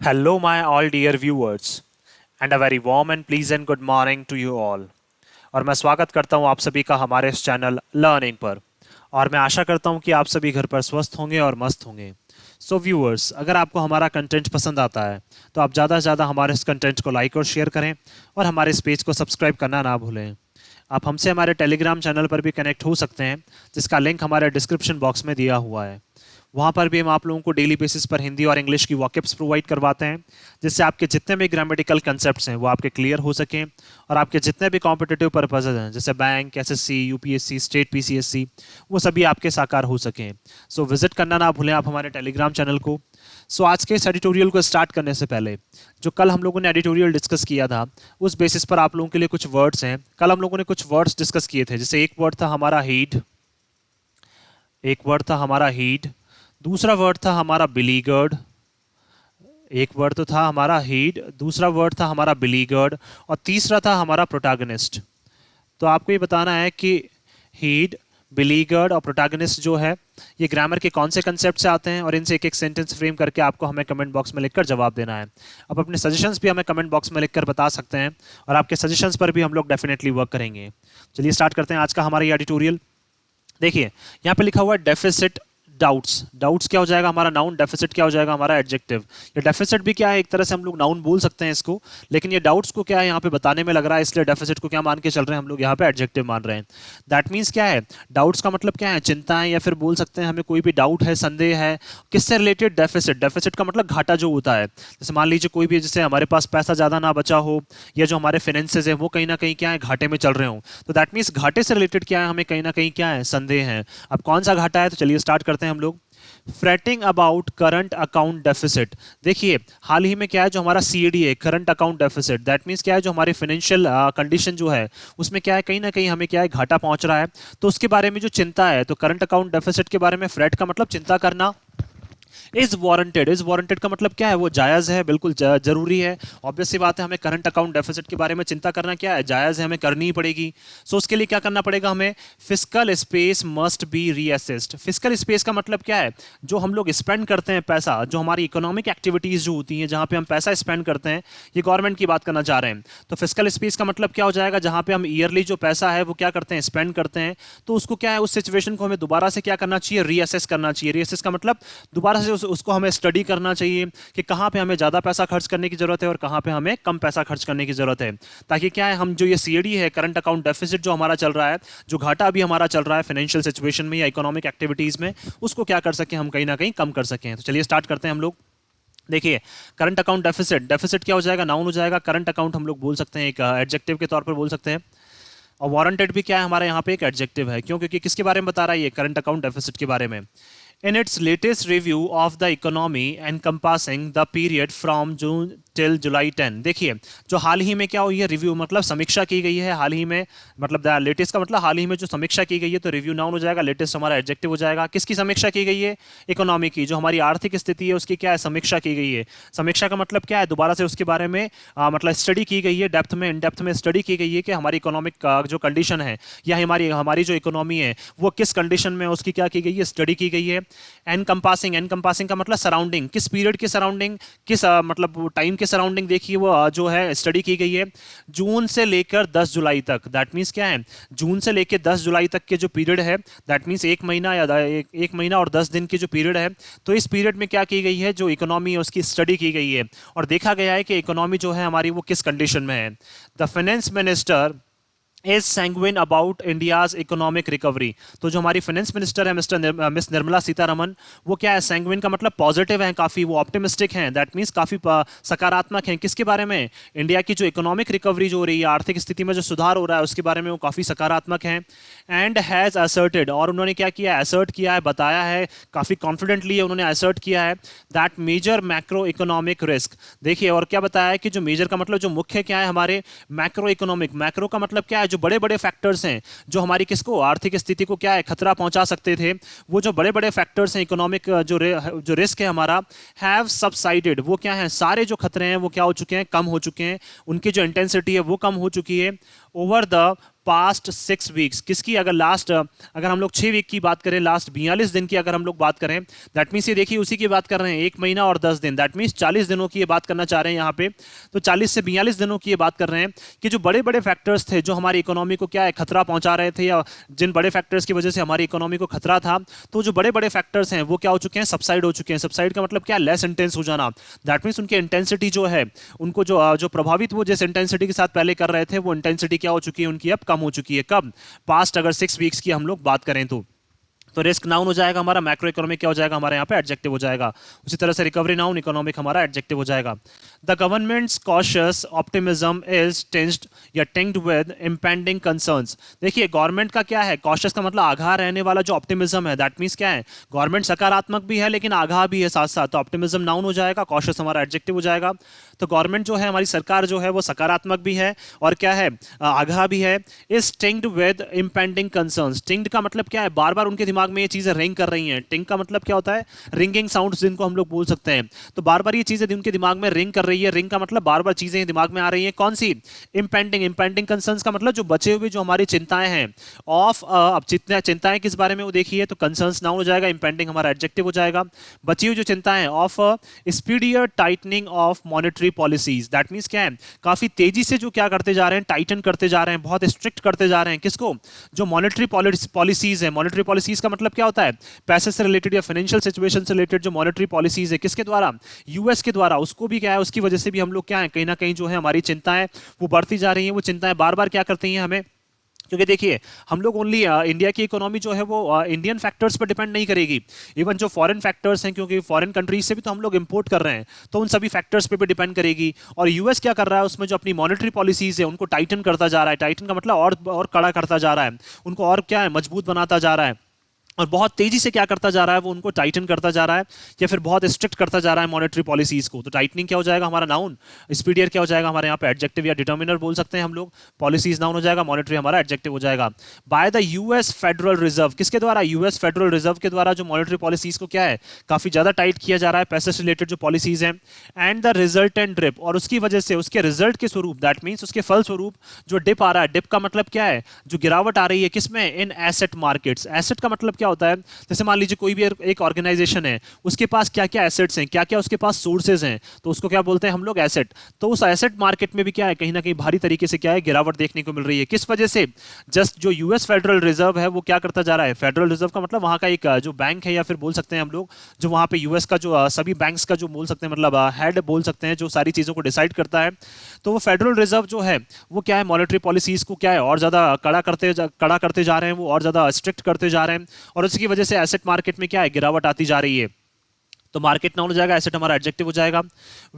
Hello, my all dear viewers, and a very warm and pleasant good morning to you all. और मैं स्वागत करता हूं आप सभी का हमारे इस चैनल लर्निंग पर। और मैं आशा करता हूं कि आप सभी घर पर स्वस्थ होंगे और मस्त होंगे। सो व्यूअर्स, अगर आपको हमारा कंटेंट पसंद आता है तो आप ज़्यादा से ज़्यादा हमारे इस कंटेंट को लाइक और शेयर करें और हमारे इस पेज को सब्सक्राइब करना ना भूलें। आप हमसे हमारे टेलीग्राम चैनल पर भी कनेक्ट हो सकते हैं, जिसका लिंक हमारे डिस्क्रिप्शन बॉक्स में दिया हुआ है। वहाँ पर भी हम आप लोगों को डेली बेसिस पर हिंदी और इंग्लिश की वॉकअप्स प्रोवाइड करवाते हैं, जिससे आपके जितने भी ग्रामेटिकल कंसेप्ट्स हैं वो आपके क्लियर हो सकें और आपके जितने भी कॉम्पिटिटिव पर्पसेज हैं जैसे bank, SSC, UPSC, state PCSC, वो सभी आपके साकार हो सकें। सो विजिट करना ना भूलें आप हमारे टेलीग्राम चैनल को। सो आज के इस एडिटोरियल को स्टार्ट करने से पहले जो कल हम लोगों ने एडिटोरियल डिस्कस किया था, उस बेसिस पर आप लोगों के लिए कुछ वर्ड्स हैं। कल हम लोगों ने कुछ वर्ड्स डिस्कस किए थे, जैसे एक वर्ड था हमारा हीड, दूसरा वर्ड था हमारा बिलीगर्ड, एक वर्ड तो था हमारा हीड, दूसरा वर्ड था हमारा बिलीगर्ड और तीसरा था हमारा प्रोटैगनिस्ट। तो आपको ये बताना है कि हीड, बिलीगर्ड और प्रोटैगनिस्ट जो है ये ग्रामर के कौन से कंसेप्ट से आते हैं और इनसे एक एक सेंटेंस फ्रेम करके आपको हमें कमेंट बॉक्स में लिखकर जवाब देना है। अब अपने सजेशंस भी हमें कमेंट बॉक्स में लिखकर बता सकते हैं और आपके सजेशंस पर भी हम लोग डेफिनेटली वर्क करेंगे। चलिए स्टार्ट करते हैं आज का हमारा ये एडिटोरियल। देखिए यहाँ पे लिखा हुआ है डेफिसिट डाउट्स। डाउट्स क्या हो जाएगा हमारा नाउन, डेफिसिट क्या हो जाएगा हमारा एडजेक्टिव। ये डेफिसिट भी क्या है, एक तरह से हम लोग नाउन बोल सकते हैं इसको, लेकिन ये डाउट्स को क्या है यहाँ पे बताने में लग रहा है, इसलिए डेफिसिट को क्या मान के चल रहे हैं हम लोग, यहाँ पे एडजेक्टिव मान रहे हैं। दैट मीन्स क्या है, डाउट्स का मतलब क्या है, चिंता है, या फिर बोल सकते हैं हमें कोई भी डाउट है, संदेह है, किससे रिलेटेड, डेफिसिट। डेफिसिट का मतलब घाटा जो होता है, जैसे मान लीजिए कोई भी, जैसे हमारे पास पैसा ज़्यादा ना बचा हो या जो हमारे फाइनेंसेस है वो कहीं ना कहीं क्या है, घाटे में चल रहे हो, तो दैट मीन्स घाटे से रिलेटेड क्या है, हमें कहीं ना कहीं क्या है, संदेह है। अब कौन सा घाटा है, तो चलिए स्टार्ट करते हैं हम लोग। Fretting about current account deficit. देखिए हाल ही में क्या है, जो हमारा सीएडी है, current account deficit, that means क्या है, जो हमारी फाइनेंशियल कंडीशन जो है उसमें क्या है, कहीं ना कहीं हमें क्या है, घाटा पहुंच रहा है, तो उसके बारे में जो चिंता है, तो करंट अकाउंट डेफिसिट के बारे में फ्रेट का मतलब चिंता करना। इज वारंटेड, इज वारंटेड का मतलब क्या है, वो जायज़ है, बिल्कुल जरूरी है। ऑब्वियस सी बात है, हमें करंट अकाउंट डेफिसिट के बारे में चिंता करना क्या है, जायज़ है, हमें करनी ही पड़ेगी। सो उसके लिए क्या करना पड़ेगा हमें, fiscal space must be reassessed. Fiscal space का मतलब क्या है, जो हम लोग स्पेंड करते हैं पैसा, जो हमारी इकोनॉमिक एक्टिविटीज़ जो होती हैं, जहाँ पे हम पैसा स्पेंड करते हैं, ये गवर्नमेंट की बात करना चाह रहे हैं। तो फिस्कल स्पेस का मतलब क्या हो जाएगा, जहाँ पे हम ईयरली जो पैसा है वो क्या करते हैं, स्पेंड करते हैं, तो उसको क्या है, उस सिचुएशन को हमें दोबारा से क्या करना चाहिए, रीअसेस करना चाहिए। रीअसेस का मतलब दोबारा से उसको हमें स्टडी करना चाहिए कि कहाँ पे हमें ज़्यादा पैसा खर्च करने की ज़रूरत है और कहाँ पे हमें कम पैसा खर्च करने की ज़रूरत है, ताकि क्या है, हम जो ये सीएडी है, करंट अकाउंट डेफिसिट जो हमारा चल रहा है, जो घाटा अभी हमारा चल रहा है फाइनेंशियल सिचुएशन में या इकोनॉमिक एक्टिविटीज़ में, उसको क्या कर सकें, हम कहीं ना कहीं कम कर सकें। तो चलिए स्टार्ट करते हैं हम लोग। देखिए करंट अकाउंट डेफिसिट, डेफिसिट क्या हो जाएगा, नाउन हो जाएगा। करंट अकाउंट हम लोग बोल सकते हैं, एक एडजेक्टिव के तौर पर बोल सकते हैं। और वारंटेड भी क्या है हमारे यहाँ पे, एक एडजेक्टिव है। क्यों, क्योंकि किसके बारे में बता रहा है ये, करंट अकाउंट डेफिसिट के बारे में। In its latest review of the economy encompassing the period from June till July 10, देखिए जो हाल ही में क्या हुई है, रिव्यू मतलब समीक्षा की गई है हाल ही में, मतलब लेटेस्ट का मतलब हाल ही में जो समीक्षा की गई है, तो रिव्यू नाउन हो जाएगा, लेटेस्ट हमारा एडजेक्टिव हो जाएगा। किसकी समीक्षा की गई है, इकोनॉमी की, जो हमारी आर्थिक स्थिति है उसकी क्या है, समीक्षा की गई है। समीक्षा का मतलब क्या है, दोबारा से उसके बारे में मतलब स्टडी की गई है, डेप्थ में, इन डेप्थ में स्टडी की गई है कि हमारी इकोनॉमिक जो कंडीशन है या हमारी हमारी जो इकोनॉमी है वो किस कंडीशन में, उसकी क्या की गई है, स्टडी की गई है। एनकंपासिंग, एनकंपासिंग का मतलब सराउंडिंग, किस पीरियड के सराउंडिंग, किस मतलब टाइम के सराउंडिंग, देखिए वो जो है स्टडी की गई है जून से लेकर 10 जुलाई तक। दैट मीन्स क्या है, जून से लेकर 10 जुलाई तक के जो पीरियड है, दैट मीन्स एक महीना या एक महीना और 10 दिन की जो पीरियड है, तो इस पीरियड में क्या की गई है, जो इकोनॉमी है उसकी स्टडी की गई है और देखा गया है कि इकोनॉमी जो है हमारी वो किस कंडीशन में है। The finance minister is sanguine about India's economic recovery. तो जो हमारी फाइनेंस मिनिस्टर है मिस निर्मला सीतारमन, वो क्या है, सैंग्विन का मतलब पॉजिटिव है, काफ़ी वो ऑप्टिमिस्टिक हैं, दैट मीन्स काफ़ी सकारात्मक हैं। किसके बारे में, इंडिया की जो इकोनॉमिक रिकवरी जो हो रही है, आर्थिक स्थिति में जो सुधार हो रहा है उसके बारे में वो काफ़ी सकारात्मक हैं। एंड हैज़ असर्टेड, और उन्होंने क्या किया, असर्ट किया है, बताया है, काफ़ी कॉन्फिडेंटली उन्होंने असर्ट किया है, that major macroeconomic risk. देखिए और क्या बताया है कि जो मेजर का मतलब जो मुख्य क्या है हमारे, मैक्रो इकोनॉमिक, मैक्रो का मतलब क्या है, जो बड़े बड़े फैक्टर्स हैं जो हमारी किसको, आर्थिक स्थिति को क्या है, खतरा पहुंचा सकते थे, वो जो बड़े बड़े फैक्टर्स हैं इकोनॉमिक, जो रिस्क है हमारा, हैव सबसाइडेड, वो क्या है, सारे जो खतरे हैं वो क्या हो चुके हैं, कम हो चुके हैं, उनकी जो इंटेंसिटी है वो कम हो चुकी है। Over the past 6 weeks. किसकी? अगर हम लोग 6 वीक की बात करें, लास्ट 42 दिन की अगर हम लोग बात करें, दैट मीन्स ये देखिए उसी की बात कर रहे हैं, 1 महीना और 10 दिन, दैट मीन्स 40 दिनों की ये बात करना चाह रहे हैं यहाँ पे। तो 40 से 42 दिनों की ये बात कर रहे हैं कि जो बड़े बड़े फैक्टर्स थे जो हमारी इकोनॉमी को क्या है खतरा पहुंचा रहे थे, या जिन बड़े फैक्टर्स की वजह से हमारी इकोनॉमी को खतरा था, तो जो बड़े बड़े फैक्टर्स हैं वो क्या हो चुके हैं? सबसाइड हो चुके हैं। सबसाइड का मतलब क्या? लेस इंटेंस हो जाना। दैट मीन्स उनकी इंटेंसिटी जो है, उनको जो प्रभावित वो जिस इंटेंसिटी के साथ पहले कर रहे थे, वो इंटेंसिटी क्या हो चुकी है उनकी? अब कम हो चुकी है। कब? पास्ट अगर 6 वीक्स की हम लोग बात करें तो रिस्क नाउन हो जाएगा हमारा, मैक्रो इकोनॉमिक क्या हो जाएगा हमारे यहाँ पे? एडजेक्टिव हो जाएगा। उसी तरह से रिकवरी नाउन, इकोनॉमिक हमारा एडजेक्टिव हो जाएगा। The governments cautious optimism is tensed या टिंक्ड विद इंपेंडिंग कंसर्न्स। देखिए गवर्नमेंट का क्या है? कॉशियस का मतलब आगाह रहने वाला जो ऑप्टिमिज्म है, दैट मीन्स क्या है? गवर्नमेंट सकारात्मक भी है लेकिन आगाह भी है साथ साथ, तो ऑप्टिमिज्म नाउन हो जाएगा, कॉशियस हमारा एडजेक्टिव हो जाएगा। तो गवर्नमेंट जो है, हमारी सरकार जो है, वो सकारात्मक भी है और क्या है? आगाह भी है। Is tinged with impending concerns. Tinged का मतलब क्या है? बार बार उनके दिमाग में ये चीजें रिंग कर रही हैं। टिंक का मतलब क्या होता है? रिंगिंग साउंड्स जिनको हम लोग बोल सकते हैं। तो बार बार ये चीजें उनके दिमाग में रिंग कर रही है। रिंग का मतलब बार बार चीजें दिमाग में आ रही हैं। कौन सी? इंपेंडिंग। इंपेंडिंग कंसर्न्स का मतलब जो बचे हुए जो हमारी चिंताएं हैं, ऑफ अब चिंताएं किस बारे में वो देखिए, तो कंसर्न्स नाउन हो जाएगा, इंपेंडिंग हमारा एडजेक्टिव हो जाएगा। बची हुई जो चिंताएं of speedier tightening of monetary policies, that means क्या है? काफी तेजी से जो क्या करते जा रहे हैं? टाइटन करते जा रहे हैं, बहुत स्ट्रिक्ट करते जा रहे हैं। किसको? जो मॉनेटरी पॉलिसीज है। मॉनेटरी पॉलिसीज का मतलब क्या होता है? पैसे से रिलेटेड या फाइनेंशियल सिचुएशन से रिलेटेड जो मॉनेटरी पॉलिसीज है, किसके द्वारा? यूएस के द्वारा। उसको भी क्या है? उसकी वजह से भी हम लोग क्या है, कहीं ना कहीं जो है हमारी चिंताएं वो बढ़ती जा रही हैं। वो चिंताएं बार बार क्या करती हैं हमें? क्योंकि देखिए हम लोग ओनली इंडिया की इकोनॉमी जो है वो इंडियन फैक्टर्स पर डिपेंड नहीं करेगी। इवन जो फॉरेन फैक्टर्स हैं, क्योंकि फॉरेन कंट्रीज से भी तो हम लोग इंपोर्ट कर रहे हैं, तो उन सभी फैक्टर्स पे भी डिपेंड करेगी। और यूएस क्या कर रहा है? उसमें जो अपनी मॉनेटरी पॉलिसीज है उनको टाइटन करता जा रहा है। टाइटन का मतलब और कड़ा करता जा रहा है, उनको और क्या है? मजबूत बनाता जा रहा है। और बहुत तेजी से क्या करता जा रहा है? वो उनको टाइटन करता जा रहा है या फिर बहुत स्ट्रिक्ट करता जा रहा है मॉनेटरी पॉलिसीज को। तो टाइटनिंग क्या हो जाएगा हमारा? नाउन। स्पीडियर क्या हो जाएगा हमारे यहाँ पे? एडजेक्टिव या डिटर्मिनर बोल सकते हैं हम लोग। पॉलिसीज नाउन हो जाएगा, मॉनेटरी हमारा एडजेक्टिव हो जाएगा। By the US federal reserve. किसके द्वारा? यूएस फेडरल रिजर्व के द्वारा जो मॉनेटरी पॉलिसीज को क्या है? काफी ज्यादा टाइट किया जा रहा है, पैसे से रिलेटेड जो पॉलिसीज हैं। एंड द रिजल्टेंट ड्रिप, और उसकी वजह से, उसके रिजल्ट के स्वरूप, दैट मीन्स उसके फल स्वरूप जो डिप आ रहा है। डिप का मतलब क्या है? जो गिरावट आ रही है किसमें? In asset markets. एसेट का मतलब क्या होता है? जैसे मान लीजिए कोई भी एक ऑर्गेनाइजेशन है, उसके पास क्या क्या एसेट्स हैं, क्या क्या उसके पास सोर्सेज हैं, तो उसको क्या बोलते हैं हम लोग? एसेट। तो उस एसेट मार्केट में भी क्या है? कहीं ना कहीं भारी तरीके से क्या है? गिरावट देखने को मिल रही है। किस वजह से? जस्ट जो यूएस फेडरल रिजर्व है वो क्या करता जा रहा है? फेडरल रिजर्व का मतलब वहां का एक जो बैंक है, या फिर बोल सकते हैं हम लोग जो वहां पे यूएस का जो सभी बैंक्स का जो बोल सकते हैं, मतलब हेड बोल सकते हैं, जो सारी चीजों को डिसाइड करता है। तो वो फेडरल रिजर्व जो है वो क्या है? मॉनेटरी पॉलिसीज को क्या है? और ज्यादा कड़ा करते जा रहे हैं, वो और ज्यादा स्ट्रिक्ट करते जा रहे हैं, और उसकी वजह से एसेट मार्केट में क्या है? गिरावट आती जा रही है। तो मार्केट नाउन हो जाएगा, एसेट हमारा एडजेक्टिव हो जाएगा।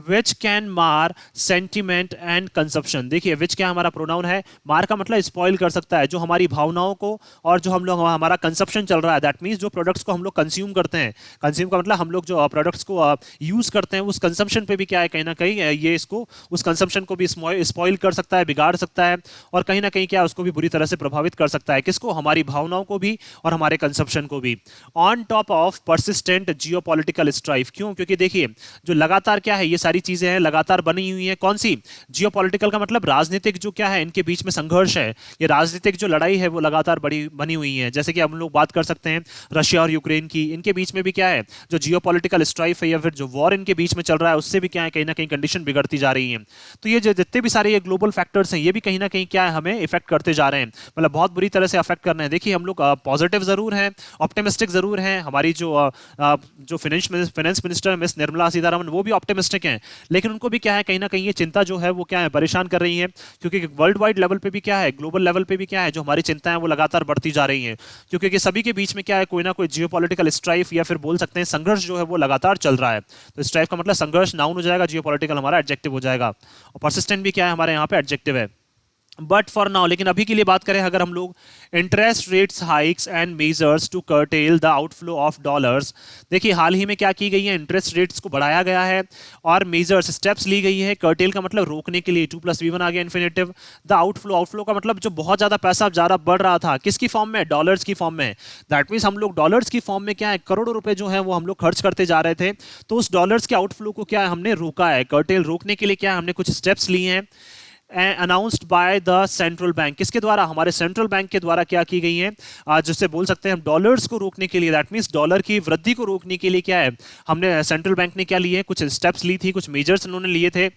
विच कैन मार सेंटिमेंट एंड कंजप्शन। देखिए विच क्या हमारा प्रोनाउन है। मार का मतलब स्पॉइल कर सकता है, जो हमारी भावनाओं को और जो हम लोग हमारा कंजप्शन चल रहा है, दैट मीन्स जो प्रोडक्ट्स को हम लोग कंज्यूम करते हैं। कंज्यूम का मतलब हम लोग जो प्रोडक्ट्स को यूज करते हैं, उस कंजप्शन पे भी क्या है? कहीं ना कहीं ये इसको, उस कंजप्शन को भी स्पॉइल कर सकता है, बिगाड़ सकता है, और कहीं ना कहीं क्या उसको भी बुरी तरह से प्रभावित कर सकता है। किसको? हमारी भावनाओं को भी और हमारे कंजप्शन को भी। On top of persistent geopolitical strife. क्यों? क्योंकि देखिए जो लगातार क्या है, ये सारी चीजें हैं लगातार बनी हुई हैं। कौन सी? जियोपॉलिटिकल का मतलब राजनीतिक जो क्या है, इनके बीच में संघर्ष है, ये राजनीतिक जो लड़ाई है वो लगातार बनी हुई है। जैसे कि हम लोग बात कर सकते हैं रशिया और यूक्रेन की, इनके बीच में भी क्या है? जो जियोपॉलिटिकल स्ट्राइफ है या फिर जो वॉर इनके बीच में चल रहा है, उससे भी क्या है? कहीं ना कहीं कंडीशन बिगड़ती जा रही है। तो ये जो जितने भी सारे ये ग्लोबल फैक्टर्स हैं, ये भी कहीं ना कहीं क्या है? हमें इफेक्ट करते जा रहे हैं, मतलब बहुत बुरी तरह से अफेक्ट कर रहे हैं। देखिए हम लोग पॉजिटिव जरूर हैं, ऑप्टिमिस्टिक जरूर हैं। हमारी जो finance minister miss Nirmala Sitharaman, वो भी ऑप्टिमिस्टिक हैं, लेकिन उनको भी क्या है? कहीं ना कहीं ये चिंता जो है वो क्या है? परेशान कर रही है, क्योंकि वर्ल्ड वाइड लेवल पे भी क्या है? ग्लोबल लेवल पे भी क्या है? जो हमारी चिंताएं वो लगातार बढ़ती जा रही हैं, क्योंकि सभी के बीच में क्या है? कोई ना कोई जियोपॉलिटिकल स्ट्राइफ या फिर बोल सकते हैं संघर्ष जो है वो लगातार चल रहा है। तो स्ट्राइफ का मतलब संघर्ष नाउन हो जाएगा, जियोपॉलिटिकल हमारा एडजेक्टिव हो जाएगा, और परसिस्टेंट भी क्या है? हमारे यहाँ पे एडजेक्टिव है। बट फॉर नाउ, लेकिन अभी के लिए बात करें अगर हम लोग, interest rates hikes and measures to curtail the outflow of dollars. देखिए हाल ही में क्या की गई है? इंटरेस्ट रेट्स को बढ़ाया गया है और मेजर्स स्टेप्स ली गई है। कर्टेल का मतलब रोकने के लिए, 2+V1 आ गया इन्फिनेटिव। द आउटफ्लो का मतलब जो बहुत ज्यादा पैसा ज्यादा बढ़ रहा था, किसकी फॉर्म में? डॉलर्स की फॉर्म में। दैट मीन्स हम लोग डॉलर्स की फॉर्म में क्या है? करोड़ों रुपए जो है वो हम लोग खर्च करते जा रहे थे, तो उस डॉलर्स के आउटफ्लो को क्या है? हमने रोका है। कर्टेल रोकने के लिए क्या है? हमने कुछ स्टेप्स लिए हैं। Announced by the central bank, किसके द्वारा, हमारे सेंट्रल बैंक के द्वारा क्या की गई है, जिससे बोल सकते हैं हम डॉलर्स को रोकने के लिए, दैट मींस डॉलर की वृद्धि को रोकने के लिए क्या है, हमने सेंट्रल बैंक ने क्या लिए, कुछ स्टेप्स ली थी, कुछ मेजर्स उन्होंने लिए थे,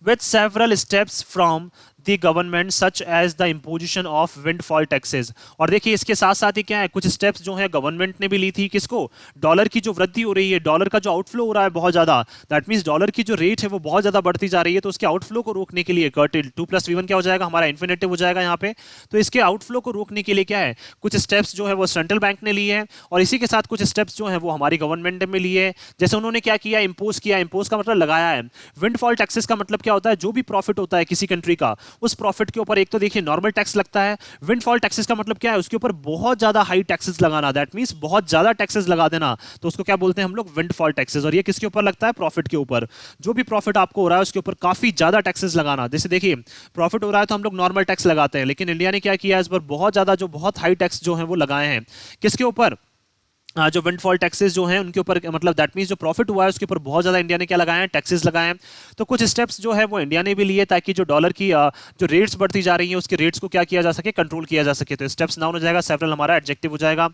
with several steps from the government such as the imposition of windfall taxes। और देखिए इसके साथ साथ ही क्या है, कुछ स्टेप्स जो है गवर्नमेंट ने भी ली थी, किसको, डॉलर की जो वृद्धि हो रही है, डॉलर का जो आउटफ्लो हो रहा है बहुत ज्यादा, दैट मींस डॉलर की जो रेट है वो बहुत ज्यादा बढ़ती जा रही है, तो उसके आउटफ्लो को रोकने के लिए कर्टेल 2+V1 क्या हो जाएगा, हमारा इन्फिनेटिव हो जाएगा यहाँ पे, तो इसके आउटफ्लो को रोकने के लिए क्या है, कुछ स्टेप्स जो है वो सेंट्रल बैंक ने लिए हैं, और इसी के साथ कुछ स्टेप्स जो है वो हमारी गवर्नमेंट ने लिए है। जैसे उन्होंने क्या किया, इंपोज किया, इंपोज का मतलब लगाया है, विंडफॉल टैक्सेस का मतलब क्या होता है, जो भी प्रॉफिट होता है किसी कंट्री का, उस प्रॉफिट के ऊपर एक तो देखिए नॉर्मल टैक्स लगता है, विंडफॉल टैक्सेस का मतलब क्या है, उसके ऊपर बहुत ज्यादा हाई टैक्सेस लगाना, दैट मींस बहुत ज्यादा टैक्सेस लगा देना, तो उसको क्या बोलते हैं हम लोग, विंडफॉल टैक्सेस। और ये किसके ऊपर लगता है, प्रॉफिट के ऊपर, जो भी प्रॉफिट आपको हो रहा है उसके ऊपर काफी ज्यादा टैक्सेस लगाना। जैसे देखिए प्रॉफिट हो रहा है तो हम लोग नॉर्मल टैक्स लगाते हैं, लेकिन इंडिया ने क्या किया इस बार, बहुत ज्यादा जो बहुत हाई टैक्स जो है वो लगाए हैं, किसके ऊपर, जो विंडफॉल टैक्सेस जो हैं उनके ऊपर, मतलब दैट मींस जो प्रॉफिट हुआ है उसके ऊपर बहुत ज्यादा इंडिया ने क्या लगाए हैं, टैक्सेस लगाए हैं। तो कुछ स्टेप्स जो है वो इंडिया ने भी लिए ताकि जो डॉलर की जो रेट्स बढ़ती जा रही हैं उसके रेट्स को क्या किया जा सके, कंट्रोल किया जा सके। तो स्टेप्स नाउन हो जाएगा, सेवरल हमारा एडजेक्टिव हो जाएगा,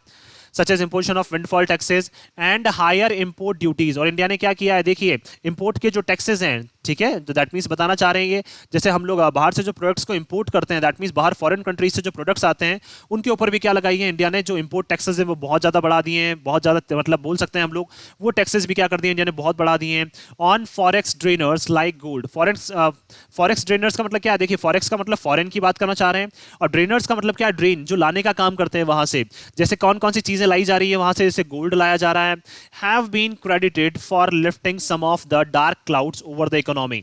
such as imposition of windfall taxes and higher import duties. और इंडिया ने क्या किया है, देखिए इंपोर्ट के जो टैक्सेस हैं, ठीक है, तो दैट मींस बताना चाह रहे हैं, जैसे हम लोग बाहर से जो प्रोडक्ट्स को इंपोर्ट करते हैं, दैट मींस बाहर फॉरेन कंट्रीज से जो प्रोडक्ट्स आते हैं उनके ऊपर भी क्या लगाई है इंडिया ने, जो इंपोर्ट टैक्सेस है वो बहुत ज्यादा बढ़ा दिए हैं, बहुत ज्यादा, मतलब बोल सकते हैं हम लोग वो टैक्सेस भी क्या कर दिए इंडिया ने, बहुत बढ़ा दिए हैं। On forex drainers like gold, forex drainers का मतलब क्या है, देखिए फॉरेक्स का मतलब फॉरेन की बात करना चाह रहे हैं, और ड्रेनर्स का मतलब क्या है, ड्रेन जो लाने का काम करते हैं वहां से, जैसे कौन कौन सी चीजें लाई जा रही है वहां से, जैसे गोल्ड लाया जा रहा है, have been credited for lifting some of the dark clouds over the economy.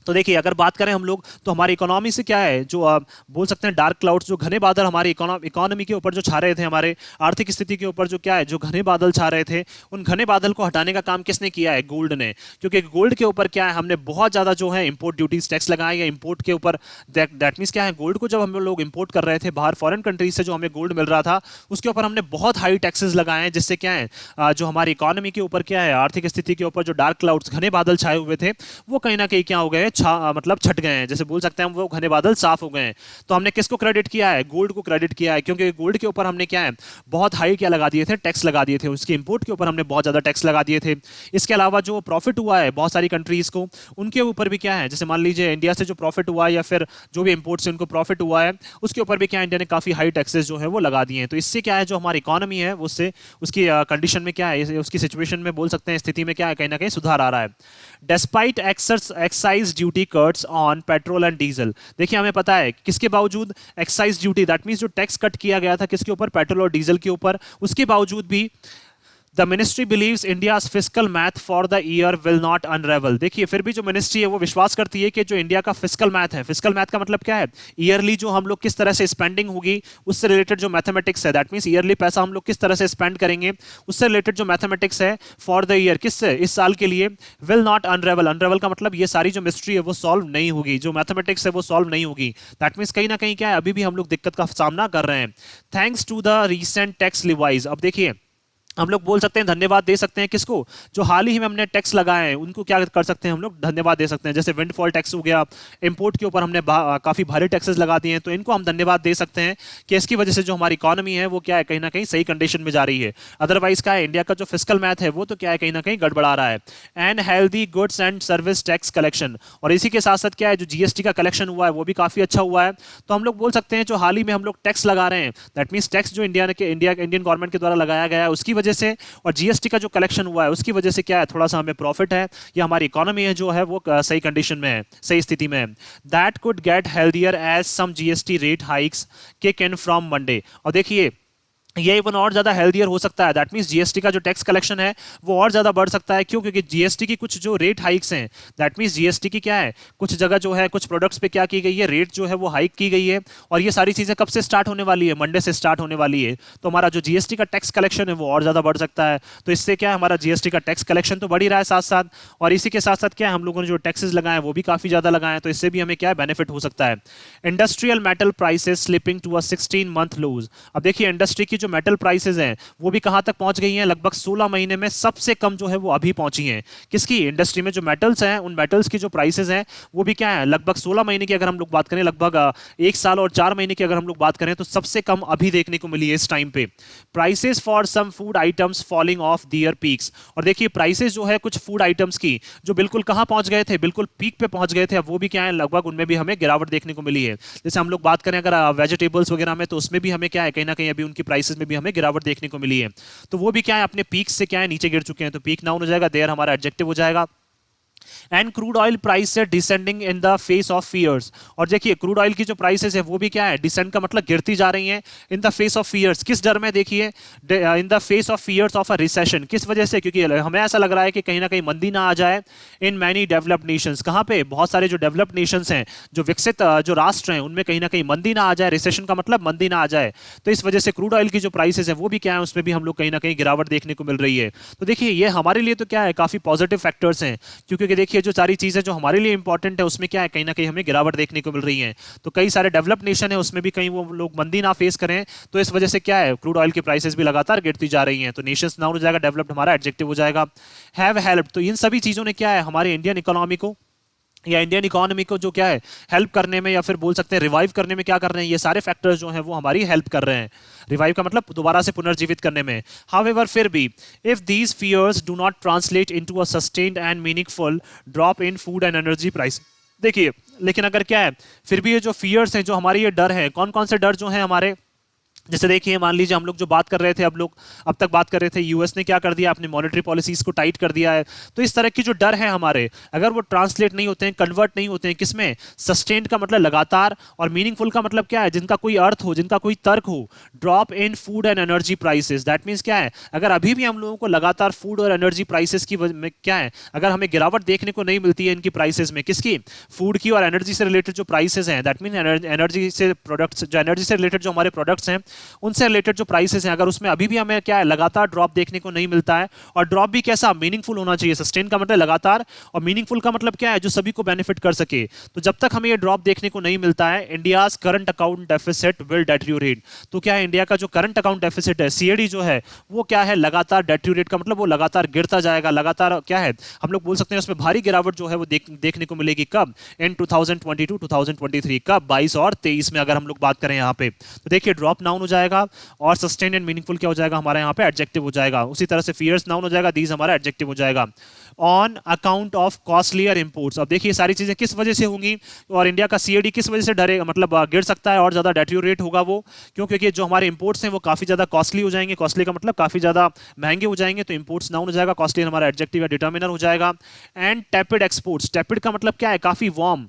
तो देखिए अगर बात करें हम लोग तो हमारी इकोनॉमी से क्या है, जो बोल सकते हैं डार्क क्लाउड्स, जो घने बादल हमारी इकोनॉमी के ऊपर जो छा रहे थे, हमारे आर्थिक स्थिति के ऊपर जो क्या है, जो घने बादल छा रहे थे, उन घने बादल को हटाने का काम किसने किया है, गोल्ड ने। क्योंकि गोल्ड के ऊपर क्या है, हमने बहुत ज्यादा जो है इंपोर्ट ड्यूटीज टैक्स लगाए, या इंपोर्ट के ऊपर, दैट मींस क्या है, गोल्ड को जब हम लोग इंपोर्ट कर रहे थे बाहर फॉरेन कंट्रीज से, जो हमें गोल्ड मिल रहा था उसके ऊपर हमने बहुत हाई टैक्सेस लगाए हैं, जिससे क्या है जो हमारी इकोनॉमी के ऊपर क्या है, आर्थिक स्थिति के ऊपर जो डार्क क्लाउड्स घने बादल छाए हुए थे वो कहीं ना कहीं क्या हो गए, मतलब छट गए हैं, जैसे बोल सकते हैं वो घने बादल साफ हो गए हैं। तो हमने किसको क्रेडिट किया है, गोल्ड को क्रेडिट किया है, क्योंकि गोल्ड के ऊपर हमने क्या है, बहुत हाई क्या लगा दिए थे, टैक्स लगा दिए थे, उसके इंपोर्ट के ऊपर हमने बहुत ज्यादा टैक्स लगा दिए थे। इसके अलावा जो प्रॉफिट हुआ है बहुत सारी कंट्रीज को, उनके ऊपर भी क्या है, जैसे मान लीजिए इंडिया से जो प्रॉफिट हुआ है या फिर जो भी इंपोर्ट से उनको प्रॉफिट हुआ है उसके ऊपर भी क्या इंडिया ने काफी हाई टैक्सेस जो है वो लगा दिए हैं। तो इससे क्या है, जो हमारी इकोनॉमी है उससे, उसकी कंडीशन में क्या है, उसकी सिचुएशन में बोल सकते हैं, स्थिति में क्या है, कहीं ना कहीं सुधार आ रहा है। Despite excise duty cuts on petrol and diesel, देखिए हमें पता है किसके बावजूद, एक्साइज ड्यूटी दैट मींस जो टैक्स कट किया गया था किसके ऊपर, पेट्रोल और डीजल के ऊपर, उसके बावजूद भी the ministry believes India's fiscal math for the year will not unravel. देखिए फिर भी जो मिनिस्ट्री है वो विश्वास करती है कि जो इंडिया का फिस्कल मैथ है, फिस्कल मैथ का मतलब क्या है, ईयरली जो हम लोग किस तरह से स्पेंडिंग होगी उससे रिलेटेड जो मैथमेटिक्स है, दैट मींस ईयरली पैसा हम लोग किस तरह से स्पेंड करेंगे उससे रिलेटेड जो मैथमेटिक्स है फॉर द ईयर, किससे, इस साल के लिए, विल नॉट अनरेवल। अनरेवल का मतलब ये सारी जो मिस्ट्री है वो सॉल्व नहीं होगी, जो मैथमेटिक्स है वो सॉल्व नहीं होगी, दैट मींस कहीं ना कहीं क्या है, अभी भी हम लोग दिक्कत का सामना कर रहे हैं। Thanks to the recent tax levies, अब देखिए हम लोग बोल सकते हैं, धन्यवाद दे सकते हैं किसको, जो हाल ही में हमने टैक्स लगाए हैं उनको क्या कर सकते हैं हम लोग, धन्यवाद दे सकते हैं। जैसे विंडफॉल टैक्स हो गया, इंपोर्ट के ऊपर हमने काफी भारी टैक्सेस लगा दिए हैं, तो इनको हम धन्यवाद दे सकते हैं कि इसकी वजह से जो हमारी इकोनॉमी है वो क्या है, कहीं ना कहीं सही कंडीशन में जा रही है। अदरवाइज क्या है, इंडिया का जो फिस्कल मैथ है वो तो क्या है, कहीं ना कहीं गड़बड़ा रहा है। And healthy goods and service tax collection, और इसी के साथ साथ क्या है, जो जीएसटी का कलेक्शन हुआ है वो भी काफी अच्छा हुआ है। तो हम लोग बोल सकते हैं जो हाल ही में हम लोग टैक्स लगा रहे हैं, दैट मीन्स टैक्स जो इंडियन गवर्नमेंट के द्वारा लगाया गया है उसकी वजह से, और जीएसटी का जो कलेक्शन हुआ है उसकी वजह से क्या है, थोड़ा सा हमें प्रॉफिट है, या हमारी इकोनॉमी है जो है वो सही कंडीशन में है, सही स्थिति में है। That could get healthier as some GST rate hikes kick in from Monday, और देखिए ये इवन और ज्यादा हेल्दियर हो सकता है, दैट मींस जीएसटी का जो टैक्स कलेक्शन है वो और ज्यादा बढ़ सकता है। क्यों, क्योंकि जीएसटी की कुछ जो रेट हाइक्स हैं, दैट मींस जीएसटी की क्या है, कुछ जगह जो है कुछ प्रोडक्ट्स पे क्या की गई है, रेट जो है वो हाइक की गई है, और ये सारी चीजें कब से स्टार्ट होने वाली है, मंडे से स्टार्ट होने वाली है। तो हमारा जो जीएसटी का टैक्स कलेक्शन है वो और ज्यादा बढ़ सकता है। तो इससे क्या है, हमारा जीएसटी का टैक्स कलेक्शन तो बढ़ ही रहा है साथ साथ, और इसी के साथ साथ क्या है, हम लोगों ने जो टैक्सेस लगाए वो भी काफी ज्यादा लगाए हैं, तो इससे भी हमें क्या है, बेनिफिट हो सकता है। Industrial metal prices slipping to a 16 month lows, अब देखिए इंडस्ट्री की जो जो मेटल प्राइसेस हैं वो भी कहां तक पहुंच गई हैं, लगभग 16 महीने में सबसे कम जो है वो अभी पहुंची हैं। किसकी? इंडस्ट्री में जो मेटल्स हैं उन मेटल्स की जो प्राइसेस हैं वो भी क्या है, लगभग 16 महीने की अगर हम लोग बात करें, लगभग 1 साल और 4 महीने की अगर हम लोग बात करें तो सबसे कम अभी देखने को मिली है इस टाइम पे। Prices for some food items falling off their peaks. और देखिए प्राइसेस जो है कुछ फूड आइटम्स की जो बिल्कुल कहां पहुंच गए थे, बिल्कुल पीक पे पहुंच गए थे, अब वो भी क्या है, लगभग उनमें भी हमें गिरावट देखने को मिली है। जैसे हम लोग बात करें अगर वेजिटेबल्स वगैरह में, तो उसमें भी हमें क्या है, कहीं ना कहीं अभी उनकी प्राइसेस में भी हमें गिरावट देखने को मिली है। तो वो भी क्या है, अपने पीक से क्या है नीचे गिर चुके हैं। तो पीक नाउन हो जाएगा, देयर हमारा एडजेक्टिव हो जाएगा। एंड क्रूड ऑयल प्राइस है descending in the face of fears. और देखिए क्रूड ऑयल की जो प्राइसेस है वो भी क्या है, डिसेंड का मतलब गिरती जा रही हैं। In the face of fears, किस डर में? देखिए in the face of fears of a recession. किस वजह से? क्योंकि हमें ऐसा लग रहा है कि कहीं ना कहीं मंदी ना आ जाए इन मैनी डेवलप्ड नेशंस। कहां पे? बहुत सारे जो डेवलप्ड नेशंस हैं, जो विकसित जो राष्ट्र हैं, उनमें कहीं ना कहीं मंदी ना आ जाए। रिसेशन का मतलब मंदी ना आ जाए। तो इस वजह से क्रूड ऑयल की जो प्राइसेस है वो भी क्या है, उसमें भी हम लोग कहीं ना कहीं गिरावट देखने को मिल रही है। तो देखिए ये हमारे लिए तो क्या है, काफी पॉजिटिव फैक्टर्स हैं, क्योंकि देखिए जो सारी चीजें जो हमारे लिए इंपॉर्टेंट है उसमें क्या है, कहीं ना कहीं हमें गिरावट देखने को मिल रही है। तो कई सारे डेवलप्ड नेशन है उसमें भी कहीं वो लोग मंदी ना फेस करें, तो इस वजह से क्या है, क्रूड ऑयल की प्राइसेस भी लगातार गिरती जा रही हैं। तो नेशंस नाउन हो जाएगा, डेवलप्ड हमारा एडजेक्टिव हो जाएगा। हैव हेल्प्ड, तो इन सभी चीजों ने क्या है, हमारे इंडियन इकोनॉमी को या इंडियन इकोनॉमी को जो क्या है हेल्प करने में, या फिर बोल सकते हैं रिवाइव करने में क्या कर रहे हैं, ये सारे फैक्टर्स जो हैं वो हमारी हेल्प कर रहे हैं। रिवाइव का मतलब दोबारा से पुनर्जीवित करने में। हाउएवर फिर भी, if these fears do not translate into a sustained and meaningful drop in food and energy price. देखिए लेकिन अगर क्या है, फिर भी ये जो फियर्स हैं, जो हमारी ये डर है, कौन कौन से डर जो हैं हमारे, जैसे देखिए मान लीजिए हम लोग जो बात कर रहे थे, अब तक बात कर रहे थे, यूएस ने क्या कर दिया, अपनी मॉनेटरी पॉलिसीज को टाइट कर दिया है। तो इस तरह की जो डर है हमारे, अगर वो ट्रांसलेट नहीं होते हैं, कन्वर्ट नहीं होते हैं किसमें, सस्टेन्ड का मतलब लगातार, और मीनिंगफुल का मतलब क्या है, जिनका कोई अर्थ हो, जिनका कोई तर्क हो। Drop in food and energy prices, that means क्या है, अगर अभी भी हम लोगों को लगातार फूड और एनर्जी प्राइसेस की में क्या है, अगर हमें गिरावट देखने को नहीं मिलती है इनकी प्राइसेस में, किसकी, फूड की और एनर्जी से रिलेटेड जो प्राइसेस हैं, दैट मीन एनर्जी से प्रोडक्ट्स, जो एनर्जी से रिलेटेड जो हमारे प्रोडक्ट्स हैं उनसे रिलेटेड जो प्राइसेस हैं, अगर उसमें अभी भी हमें क्या है, लगातार ड्रॉप देखने को नहीं मिलता है, और ड्रॉप भी कैसा, मीनिंगफुल होना चाहिए। सस्टेन का मतलब लगातार, और मीनिंगफुल का मतलब क्या है, जो सभी को बेनिफिट कर सके। तो जब तक हमें ये ड्रॉप देखने को नहीं मिलता है, India's current account deficit will deteriorate. तो क्या है, इंडिया का जो करंट अकाउंट डेफिसिट है, सीएडी जो है, वो क्या है, लगातार डेट्यूरेट का मतलब वो लगातार गिरता जाएगा, लगातार क्या है, हम लोग बोल सकते हैं उसमें भारी गिरावट जो है वो देखने को मिलेगी। कब? इन 2022 2023, कब? 22 और 23 में अगर हम लोग बात करें यहाँ पे। तो देखिए ड्रॉप नाउन हो जाएगा, और सस्टेन एंड मीनिंगफुल क्या हो जाएगा हमारा यहाँ पे, एडजेक्टिव हो जाएगा। उसी तरह से फियर्स नाउन हो जाएगा, दीज हमारा एडजेक्टिव हो जाएगा। On account of costlier imports, अब देखिए सारी चीजें किस वजह से होंगी, और इंडिया का सीएडी किस वजह से डरेगा, मतलब गिर सकता है और ज्यादा डेट्यूरेट होगा वो, क्यों? क्योंकि जो हमारे इंपोर्ट्स हैं वो काफी ज्यादा कॉस्टली हो जाएंगे। कॉस्टली का मतलब काफी ज्यादा महंगे हो जाएंगे, तो इंपोर्ट्स नाउन हो जाएगा, कॉस्टली हमारा एडजेक्टिव या डिटर्मिनर हो जाएगा। एंड टेपिड एक्सपोर्ट्स, टेपिड का मतलब क्या है, काफी वार्म,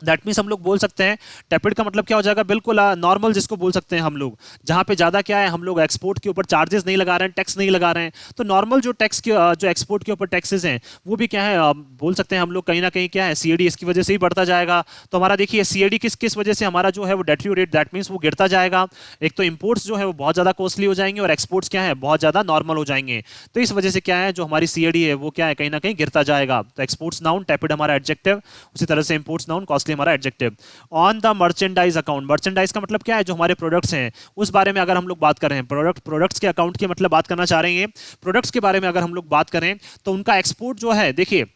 दैट मीन्स हम लोग बोल सकते हैं टेपिड का मतलब क्या हो जाएगा, बिल्कुल नॉर्मल जिसको बोल सकते हैं हम लोग, जहां पे ज्यादा क्या है, हम लोग एक्सपोर्ट के ऊपर चार्जेस नहीं लगा रहे हैं, टैक्स नहीं लगा रहे हैं। तो नॉर्मल जो टैक्स के जो एक्सपोर्ट के ऊपर टैक्सेस हैं वो भी क्या है, बोल सकते हैं हम लोग कहीं ना कहीं क्या है, सीएडी इसकी वजह से ही बढ़ता जाएगा। तो हमारा देखिए सीएडी किस किस वजह से हमारा जो है वो डेट्यूरेट, दैट मीन्स वो गिरता जाएगा। एक तो इंपोर्ट्स जो है वो बहुत ज्यादा कॉस्टली हो जाएंगे, और एक्सपोर्ट्स क्या है, बहुत ज्यादा नॉर्मल हो जाएंगे। तो इस वजह से क्या है, जो हमारी सीएडी है वो क्या है, कहीं ना कहीं गिरता जाएगा। तो एक्सपोर्ट्स नाउन, टेपिड हमारा एडजेक्टिव, उसी तरह से इंपोर्ट्स नाउन, कॉस्टली हमारा adjective. On the merchandise account, merchandise का मतलब क्या है, जो हमारे प्रोडक्ट्स हैं उस बारे में अगर हम लोग बात कर रहे हैं, प्रोडक्ट्स के अकाउंट की मतलब बात करना चाह रहे हैं, प्रोडक्ट्स के बारे में अगर हम लोग बात करें, तो उनका एक्सपोर्ट जो है, देखिए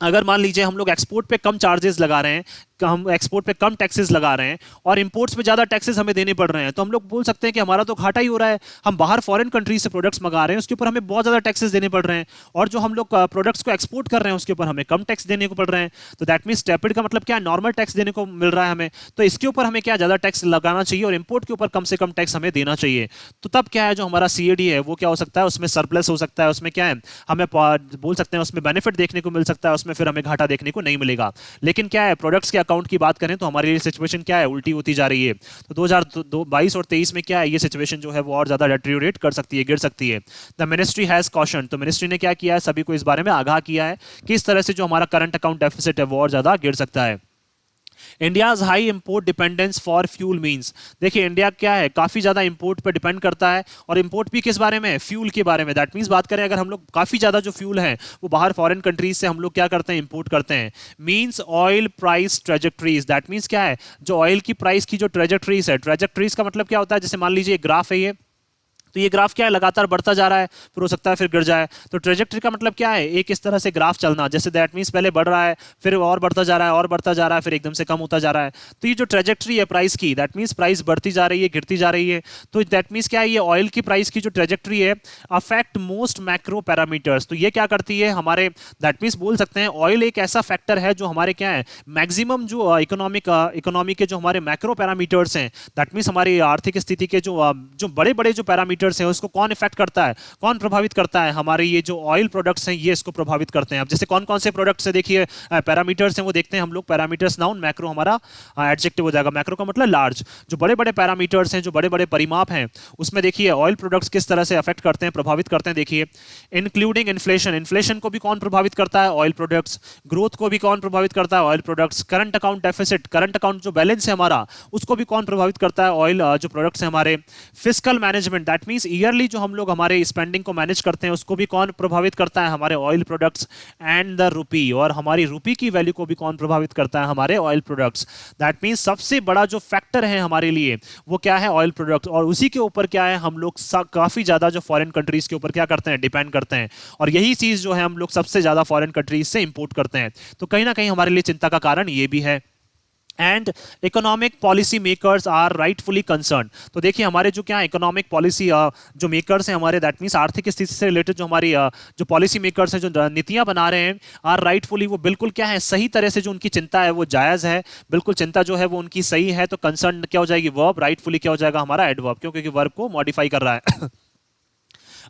अगर मान लीजिए हम लोग एक्सपोर्ट पे कम चार्जेस लगा रहे हैं, हम एक्सपोर्ट पे कम टैक्सेस लगा रहे हैं, और इंपोर्ट्स पे ज्यादा टैक्सेस हमें देने पड़ रहे हैं, तो हम लोग बोल सकते हैं कि हमारा तो घाटा ही हो रहा है। हम बाहर फॉरेन कंट्रीज से प्रोडक्ट्स मंगा रहे हैं, उसके ऊपर हमें बहुत ज्यादा टैक्सेस देने पड़ रहे हैं, और जो हम लोग प्रोडक्ट्स को एक्सपोर्ट कर रहे हैं उसके ऊपर हमें कम टैक्स देने को पड़ रहे हैं। तो दैट मीन्स टेपिड का मतलब क्या है, नॉर्मल टैक्स देने को मिल रहा है हमें, तो इसके ऊपर हमें क्या ज्यादा टैक्स लगाना चाहिए, और इंपोर्ट के ऊपर कम से कम टैक्स हमें देना चाहिए। तो तब क्या है, जो हमारा सीएडी है वो क्या हो सकता है, उसमें सरप्लस हो सकता है, उसमें क्या है, हमें बोल सकते हैं उसमें बेनिफिट देखने को मिल सकता है, उसमें फिर हमें घाटा देखने को नहीं मिलेगा। लेकिन क्या है, प्रोडक्ट्स के अकाउंट की बात करें तो हमारे लिए सिचुएशन क्या है, उल्टी होती जा रही है। तो 2022 और 23 में क्या है, ये सिचुएशन जो है वो और ज्यादा डेट्रियोरेट कर सकती है, गिर सकती है। द मिनिस्ट्री हैज कॉशन, तो मिनिस्ट्री ने क्या किया है, सभी को इस बारे में आगाह किया है कि इस तरह से जो हमारा करंट अकाउंट डेफिसिट है वो और ज्यादा गिर सकता है। India's high import dependence for fuel means, देखिए इंडिया क्या है, काफी ज्यादा इंपोर्ट पर डिपेंड करता है, और इंपोर्ट भी किस बारे में, फ्यूल के बारे में। दैट मींस बात करें अगर हम लोग काफी ज्यादा जो फ्यूल है वो बाहर फॉरेन कंट्रीज से हम लोग क्या करते हैं, इंपोर्ट करते हैं। Means oil price trajectories, that means क्या है, जो ऑयल की प्राइस की जो ट्रेजेक्ट्रीज है, ट्रेजेक्ट्रीज का मतलब क्या होता है, जैसे मान लीजिए ग्राफ है ये, तो ये ग्राफ क्या है, लगातार बढ़ता जा रहा है, फिर हो सकता है फिर गिर जाए। तो ट्रेजेक्टरी का मतलब क्या है, एक इस तरह से ग्राफ चलना, जैसे दैट मीन्स पहले बढ़ रहा है, फिर और बढ़ता जा रहा है और बढ़ता जा रहा है, फिर एकदम से कम होता जा रहा है। तो ये जो ट्रेजेक्टरी है प्राइस की, दैट मीन्स प्राइस बढ़ती जा रही है, गिरती जा रही है। तो दैट मीन्स क्या है, ये ऑयल की प्राइस की जो ट्रेजेक्टरी है अफेक्ट मोस्ट मैक्रो पैरामीटर्स। तो ये क्या करती है हमारे, दैट मीन्स बोल सकते हैं ऑयल एक ऐसा फैक्टर है जो हमारे क्या है, मैक्सिमम जो इकोनॉमी के जो हमारे मैक्रो पैरामीटर्स हैं, दैट मीन्स हमारी आर्थिक स्थिति के जो बड़े बड़े जो पैरामीटर्स हैं उसको कौन इफेक्ट करता है, कौन प्रभावित करता है, हमारे ये जो ऑयल प्रोडक्ट्स हैं ये इसको प्रभावित करते हैं। अब जैसे कौन कौन से प्रोडक्ट्स है देखिए, पैरामीटर्स हैं वो देखते हैं हम लोग। पैरामीटर्स नाउन, मैक्रो हमारा एडजेक्टिव हो जाएगा। मैक्रो का मतलब लार्ज, जो बड़े बड़े पैरामीटर्स हैं, जो बड़े बड़े परिमाप हैं, उसमें देखिए ऑयल प्रोडक्ट्स किस तरह से अफेक्ट करते हैं, प्रभावित करते हैं। देखिए इंक्लूडिंग इन्फ्लेशन, इन्फ्लेशन को भी कौन प्रभावित करता है, ऑयल प्रोडक्ट्स। ग्रोथ को भी कौन प्रभावित करता है, oil products. Current account deficit, current account जो बैलेंस है हमारा, उसको भी कौन प्रभावित करता है, ऑयल जो प्रोडक्ट्स हैं हमारे। Fiscal management, that means yearly जो हम लोग हमारे स्पेंडिंग को मैनेज करते हैं उसको भी कौन प्रभावित करता है, हमारे oil products. And the rupee, और हमारी रुपी की वैल्यू को भी कौन प्रभावित करता है, हमारे ऑयल प्रोडक्ट्स। दैट मींस सबसे बड़ा जो फैक्टर है हमारे लिए वो क्या है, ऑयल प्रोडक्ट्स। और उसी के ऊपर क्या है, हम लोग काफी ज्यादा जो फॉरेन कंट्रीज के ऊपर क्या करते हैं, डिपेंड करते हैं। और यही चीज जो है हम लोग सबसे ज्यादा फॉरेन कंट्रीज से इंपोर्ट करते हैं। तो कहीं ना कहीं हमारे लिए चिंता का कारण ये भी है। And economic policy makers are rightfully concern. तो देखिए हमारे जो क्या इकोनॉमिक पॉलिसी जो मेकर्स हैं हमारे, दैट मीन्स आर्थिक स्थिति से रिलेटेड जो हमारी जो पॉलिसी मेकर्स हैं, जो नीतियां बना रहे हैं, आर राइटफुली, वो बिल्कुल क्या है, सही तरह से जो उनकी चिंता है वो जायज़ है, बिल्कुल चिंता जो है वो उनकी सही है। तो कंसर्न क्या हो जाएगी, वर्ब। राइटफुली क्या हो जाएगा हमारा, एडवर्ब, क्योंकि वर्ब को मॉडिफाई कर रहा है।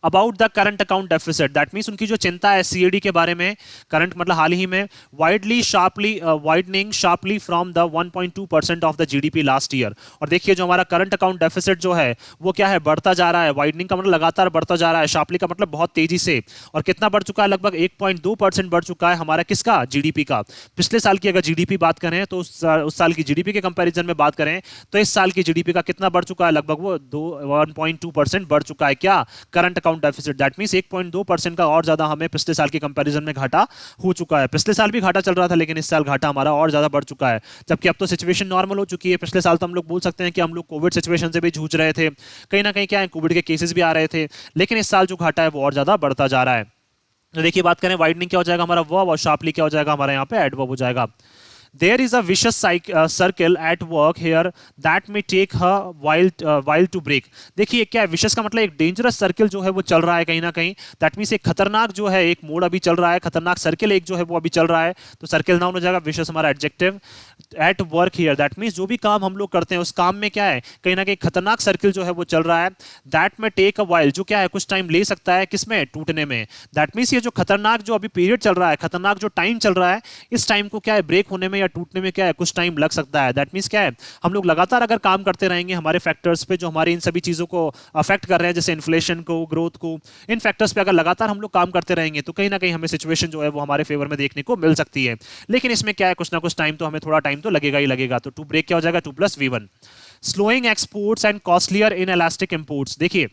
About the current account deficit, that means उनकी जो चिंता है सीएडी के बारे में, करंट मतलब हाल ही में, widening sharply from the 1.2% of the GDP last year. और देखिए जो हमारा करंट अकाउंट डेफिसिट जो है वो क्या है, बढ़ता जा रहा है। वाइडनिंग का मतलब लगातार बढ़ता जा रहा है, शार्पली का मतलब बहुत तेजी से। और कितना बढ़ चुका है, लगभग 1.2% बढ़ चुका है हमारा किसका, जीडीपी का। पिछले साल की अगर जीडीपी बात करें तो उस साल की जीडीपी के कंपैरिजन में बात करें तो इस साल की जीडीपी का कितना बढ़ चुका है, लगभग वो 1.2% बढ़ चुका है। क्या, current account deficit. That means 1.2% का और ज्यादा हमें पिछले साल के कंपैरिजन में घाटा हो चुका है। पिछले साल भी घाटा चल रहा था लेकिन इस साल घाटा हमारा और ज्यादा बढ़ चुका है। जबकि अब तो सिचुएशन नॉर्मल हो चुकी है। पिछले साल तो हम लोग बोल सकते हैं कि हम लोग कोविड सिचुएशन से भी जूझ रहे थे, कहीं ना कहीं क्या है, कोविड के केसेस भी आ रहे थे। लेकिन इस साल जो घाटा है वो और ज्यादा बढ़ता जा रहा है। तो देखिए बात करें वाइडनिंग क्या हो जाएगा हमारा, वर्ब, और शार्पली क्या हो जाएगा हमारे यहाँ पे, एडवर्ब हो जाएगा। There is a vicious circle at work here that may take a while to break। देखिए क्या है, विशस का मतलब एक डेंजरस सर्किल जो है वो चल रहा है कहीं ना कहीं। दैट मीन्स एक खतरनाक जो है एक मोड़ अभी चल रहा है, खतरनाक सर्किल एक जो है वो अभी चल रहा है। तो सर्किल नाउन हो जाएगा, विशस हमारा adjective. At work here, that means जो भी काम हम लोग करते हैं उस काम में क्या है, कहीं ना कहीं खतरनाक सर्किल जो है वो चल रहा है। दैट में टेक अ वाइल, जो क्या है कुछ टाइम ले सकता है, किसमें, टूटने में। दैट मीन्स ये जो खतरनाक जो अभी पीरियड चल रहा है, खतरनाक जो टाइम चल रहा है, इस टाइम को क्या है ब्रेक होने में या टूटने में क्या है कुछ टाइम लग सकता है। दैट मीन्स क्या है, हम लोग लगातार अगर काम करते रहेंगे हमारे फैक्टर्स पे जो हमारी इन सभी चीजों को अफेक्ट कर रहे हैं, जैसे इन्फ्लेशन को, ग्रोथ को, इन फैक्टर्स पे अगर लगातार हम लोग काम करते रहेंगे तो कहीं ना कहीं हमें सिचुएशन जो है वो हमारे फेवर में देखने को मिल सकती है। लेकिन इसमें क्या है, कुछ ना कुछ टाइम तो हमें थोड़ा टाइम तो लगेगा ही लगेगा। तो टू ब्रेक क्या हो जाएगा, 2+V1। Slowing exports and costlier in elastic imports. देखिए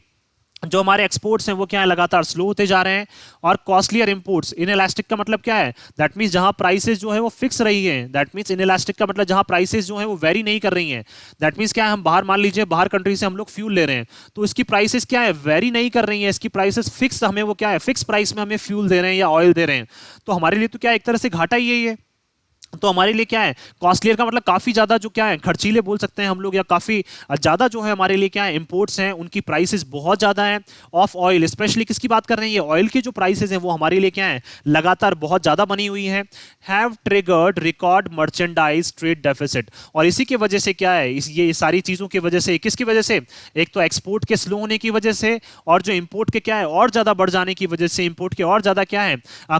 जो हमारे एक्सपोर्ट्स हैं वो क्या है, लगातार स्लो होते जा रहे हैं। और कॉस्टलियर इंपोर्ट्स, इनइलास्टिक का मतलब क्या है, दैट मींस जहां प्राइसेस जो है वो फिक्स रही है। दैट मींस इनइलास्टिक का मतलब जहां प्राइसेस जो है वो वेरी नहीं कर रही हैं। दैट मींस क्या है, हम बाहर मान लीजिए बाहर कंट्री से हम लोग फ्यूल ले रहे हैं तो इसकी प्राइसेस क्या है, वेरी नहीं कर रही है। इसकी प्राइसेस फिक्स, हमें वो क्या है, फिक्स प्राइस में हमें फ्यूल दे रहे हैं या ऑयल दे रहे हैं। तो हमारे लिए तो क्या एक तरह से घाटा ही है। तो हमारे लिए क्या है, कॉस्टलियर का मतलब काफी ज्यादा जो क्या है, खर्चीले बोल सकते हैं हम लोग, या काफी ज्यादा जो है हमारे लिए क्या है, इंपोर्ट्स हैं उनकी प्राइसेस बहुत ज्यादा हैं। ऑफ ऑयल, स्पेशली किसकी बात कर रहे हैं, ये ऑयल की जो प्राइसेस हैं वो हमारे लिए क्या है, लगातार बहुत ज्यादा बनी हुई है। Have triggered record merchandise trade deficit. और इसी की वजह से क्या है, ये सारी चीजों की वजह से, किसकी वजह से, एक तो एक्सपोर्ट के स्लो होने की वजह से, और जो इंपोर्ट के क्या है और ज्यादा बढ़ जाने की वजह से, इंपोर्ट के और ज्यादा क्या है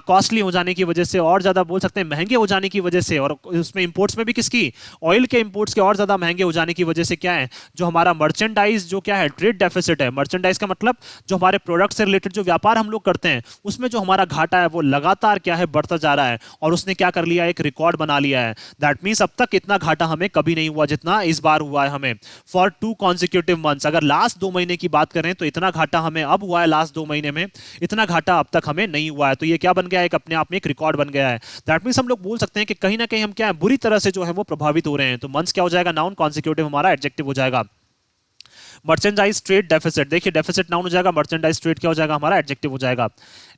कॉस्टली हो जाने की वजह से, और ज्यादा बोल सकते हैं महंगे हो जाने की वजह से। और उसमें इंपोर्ट्स में भी किसकी, ऑयल के इंपोर्ट्स के और ज्यादा महंगे हो जाने की वजह से क्या है, जो हमारा मर्चेंडाइज जो क्या है, ट्रेड डेफिसिट है। मर्चेंडाइज का मतलब जो हमारे प्रोडक्ट से रिलेटेड जो व्यापार हम लोग करते हैं उसमें जो हमारा घाटा है वो लगातार क्या है, बढ़ता जा रहा है। और उसने क्या कर लिया, एक रिकॉर्ड बना लिया है। दैट मींस अब तक इतना घाटा हमें कभी नहीं हुआ जितना इस बार हुआ है हमें, फॉर 2 कॉन्सिक्यूटिव मंथ्स। अगर लास्ट 2 महीने की बात करें तो इतना घाटा हमें अब हुआ है, लास्ट 2 महीने में इतना घाटा अब तक हमें नहीं हुआ है। तो ये क्या बन गया, एक अपने आप में एक रिकॉर्ड बन गया है। दैट मींस हम लोग बोल सकते हैं कि कहीं ना कहीं हम क्या है, बुरी तरह से जो है वो प्रभावित हो रहे हैं। तो मंथ्स क्या हो जाएगा, नाउन, कॉन्सिक्यूटिव हमारा एडजेक्टिव हो जाएगा। मर्चेंडाइज ट्रेड डेफिसिट, देखिए डेफिसिट नाउन हो जाएगा, मर्चेंडाइज ट्रेड क्या हो जाएगा हमारा, एडजेक्टिव हो जाएगा।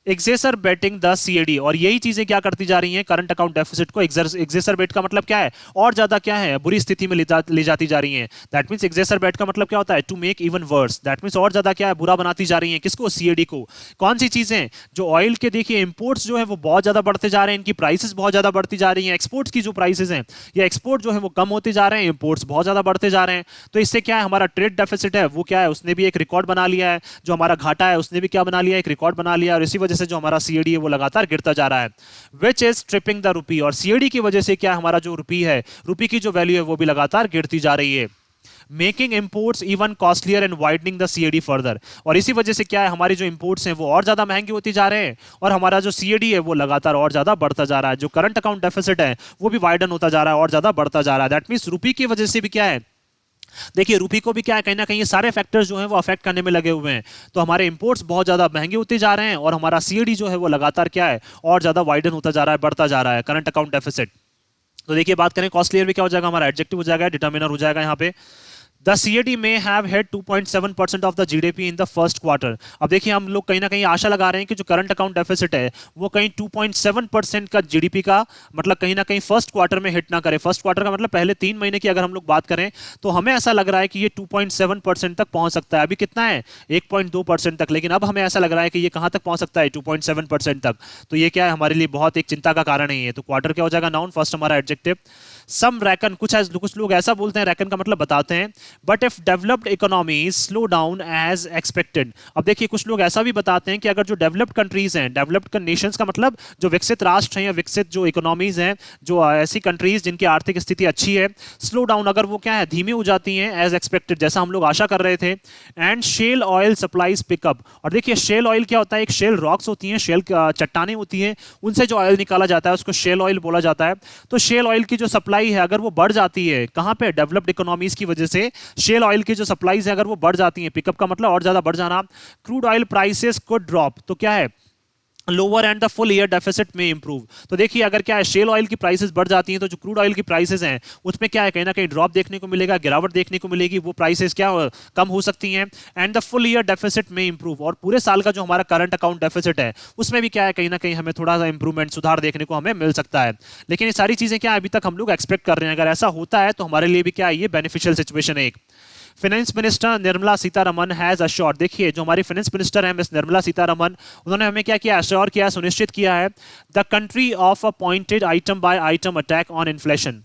एक्सेसरबेटिंग द सीएडी, और यही चीजें क्या करती जा रही हैं, करंट अकाउंट डेफिसिट को एक्सेसरबेट का मतलब क्या है, और ज्यादा क्या है, बुरी स्थिति में ले जाती जा रही हैं। दैट मींस एक्सेसरबेट का मतलब क्या होता है, to make even worse, that means और ज्यादा क्या है, बुरा बनाती जा रही हैं, किसको, सीएडी को। कौन सी चीजें, जो ऑयल के देखिए इंपोर्ट्स जो है वो बहुत ज्यादा बढ़ते जा रहे हैं, इनकी प्राइसेस बहुत ज्यादा बढ़ती जा रही हैं, एक्सपोर्ट्स की जो प्राइसेस हैं या एक्सपोर्ट जो है वो कम होते जा रहे हैं, इंपोर्ट्स बहुत ज्यादा बढ़ते जा रहे हैं। तो इससे क्या है, हमारा ट्रेड डेफिसिट है वो क्या है, उसने भी एक रिकॉर्ड बना लिया है, जो हमारा घाटा है उसने भी क्या बना लिया, एक रिकॉर्ड बना लिया, और इसी वजह से जो हमारा सीएडी है वो लगातार गिरता जा रहा है। Which is tripping the rupee, और सीएडी की वजह से क्या हमारा जो रुपी है, रुपी की जो वैल्यू है वो भी लगातार गिरती जा रही है। Making imports even costlier and widening the CAD further, और इसी वजह से क्या है, हमारी जो इंपोर्ट्स हैं वो और ज्यादा महंगे होती जा रहे हैं, और हमारा जो सीएडी है वो लगातार और ज्यादा बढ़ता जा रहा है। जो करंट अकाउंट डेफिसिट है वो भी वाइडन होता जा रहा है और ज्यादा बढ़ता जा रहा है। दैट मींस रुपी की वजह से भी क्या है, देखिए रुपी को भी क्या है, कहीं ना कहीं ये सारे फैक्टर्स जो हैं वो अफेक्ट करने में लगे हुए हैं। तो हमारे इंपोर्ट्स बहुत ज्यादा महंगे होते जा रहे हैं, और हमारा सीएडी जो है वो लगातार क्या है, और ज्यादा वाइडन होता जा रहा है, बढ़ता जा रहा है, करंट अकाउंट डेफिसिट। तो देखिए बात करें कॉस्टलियर भी क्या हो जाएगा, हमारा एडजेक्टिव हो जाएगा, डिटर्मिनर हो जाएगा यहाँ पे। The CAD may have hit 2.7% of the GDP in the first quarter। अब देखिए हम लोग कहीं ना कहीं आशा लगा रहे हैं कि जो करंट अकाउंट डेफिसिट है वो कहीं 2.7% का जीडीपी का मतलब कहीं ना कहीं फर्स्ट क्वार्टर में हिट ना करे। फर्स्ट क्वार्टर का मतलब पहले 3 महीने की अगर हम लोग बात करें तो हमें ऐसा लग रहा है कि ये 2.7% तक पहुंच सकता है। अभी कितना है 1.2% तक, लेकिन अब हमें ऐसा लग रहा है कि ये कहां तक पहुंच सकता है 2.7% तक। तो ये क्या है हमारे लिए बहुत एक चिंता का कारण है। तो क्वार्टर क्या हो जाएगा, नाउन, फर्स्ट हमारा एडजेक्टिव। सम रैकन, कुछ लोग ऐसा बोलते हैं, रैकन का मतलब बताते हैं, but if developed economies slow down as expected. अब देखिए कुछ लोग ऐसा भी बताते हैं कि अगर जो डेवलप्ड कंट्रीज हैं, डेवलप्ड नेशंस का मतलब जो विकसित राष्ट्र हैं या विकसित जो इकोनॉमीज हैं, जो ऐसी कंट्रीज जिनकी आर्थिक स्थिति अच्छी है, स्लो डाउन अगर वो क्या है धीमी हो जाती हैं एज एक्सपेक्टेड, जैसा हम लोग आशा कर रहे थे। And shale oil supplies pick up, और देखिए शेल ऑयल क्या होता है, एक शेल रॉक्स होती हैं, शेल चट्टानें होती हैं, उनसे जो ऑयल निकाला जाता है उसको शेल ऑयल बोला जाता है। तो शेल ऑयल की जो सप्लाई है अगर वो बढ़ जाती है, कहां पे, डेवलप्ड इकोनॉमीज की वजह से शेल ऑयल की जो सप्लाईज है अगर वो बढ़ जाती हैं, पिकअप का मतलब और ज्यादा बढ़ जाना। क्रूड ऑयल प्राइसेस को ड्रॉप, तो क्या है lower and the full year deficit में इंप्रूव। तो देखिए अगर क्या है शेल ऑयल की प्राइसेस बढ़ जाती हैं तो जो क्रूड ऑयल की प्राइसेस हैं उसमें क्या है कहीं ना कहीं ड्रॉप देखने को मिलेगा, गिरावट देखने को मिलेगी, वो प्राइसेस क्या कम हो सकती हैं। And the full year deficit में इंप्रूव, और पूरे साल का जो हमारा करंट अकाउंट डेफिसिट है उसमें भी क्या है कहीं ना कहीं हमें थोड़ा सा इंप्रूवमेंट, सुधार देखने को हमें मिल सकता है। लेकिन ये सारी चीजें क्या अभी तक हम लोग एक्सपेक्ट कर रहे हैं, अगर ऐसा होता है तो हमारे लिए भी क्या है ये बेनिफिशियल सिचुएशन है। एक finance minister Nirmala Sitharaman has assured, देखिए जो हमारी फाइनेंस मिनिस्टर है मिस निर्मला सीतारमन, उन्होंने हमें क्या किया, अश्योर किया, सुनिश्चित किया है, the country of a pointed item by item attack on inflation.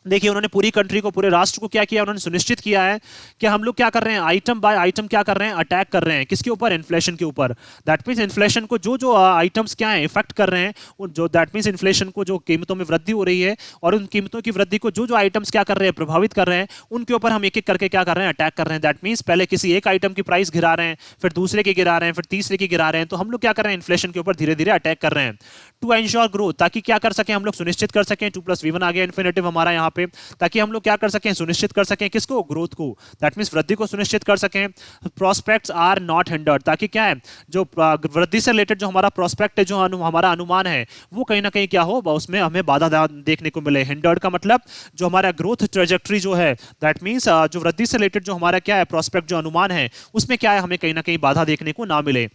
देखिए उन्होंने पूरी कंट्री को, पूरे राष्ट्र को क्या किया, उन्होंने सुनिश्चित किया है कि हम लोग क्या कर रहे हैं, आइटम बाय आइटम क्या कर रहे हैं, अटैक कर रहे हैं, किसके ऊपर, इन्फ्लेशन के ऊपर। दैट मींस इन्फ्लेशन को जो जो आइटम्स क्या है इफेक्ट कर रहे हैं, जो दैट मींस इन्फ्लेशन को जो कीमतों में वृद्धि हो रही है और उन कीमतों की वृद्धि को जो जो आइटम्स क्या कर रहे हैं, प्रभावित कर रहे हैं, उनके ऊपर हम एक एक करके क्या कर रहे हैं, अटैक कर रहे हैं। दैट मींस पहले किसी एक आइटम की प्राइस गिरा रहे हैं, फिर दूसरे की गिरा रहे हैं, फिर तीसरे की गिरा रहे हैं। तो हम लोग क्या कर रहे हैं, इन्फ्लेशन के ऊपर धीरे धीरे अटैक कर रहे हैं। टू एंश्योर ग्रोथ, ताकि क्या कर सकें हम लोग, सुनिश्चित कर सकें, 2+V1 आ गया इन्फिनेटिव हमारा यहाँ पे, ताकि हम लोग क्या कर सकें, सुनिश्चित कर सकें किसको, ग्रोथ को, दैट मींस वृद्धि को सुनिश्चित कर सकें। प्रोस्पेक्ट्स आर नॉट हिंडर्ड, ताकि क्या है जो वृद्धि से रिलेटेड जो हमारा प्रोस्पेक्ट है, जो हमारा अनुमान है वो कहीं ना कहीं क्या हो, उसमें हमें बाधा देखने को मिले। हिंडर्ड का मतलब जो हमारा ग्रोथ ट्रेजेक्टरी जो है, दैट मींस जो वृद्धि से रिलेटेड जो हमारा क्या है प्रोस्पेक्ट, जो अनुमान है उसमें क्या है हमें कहीं ना कहीं बाधा देखने को ना मिले।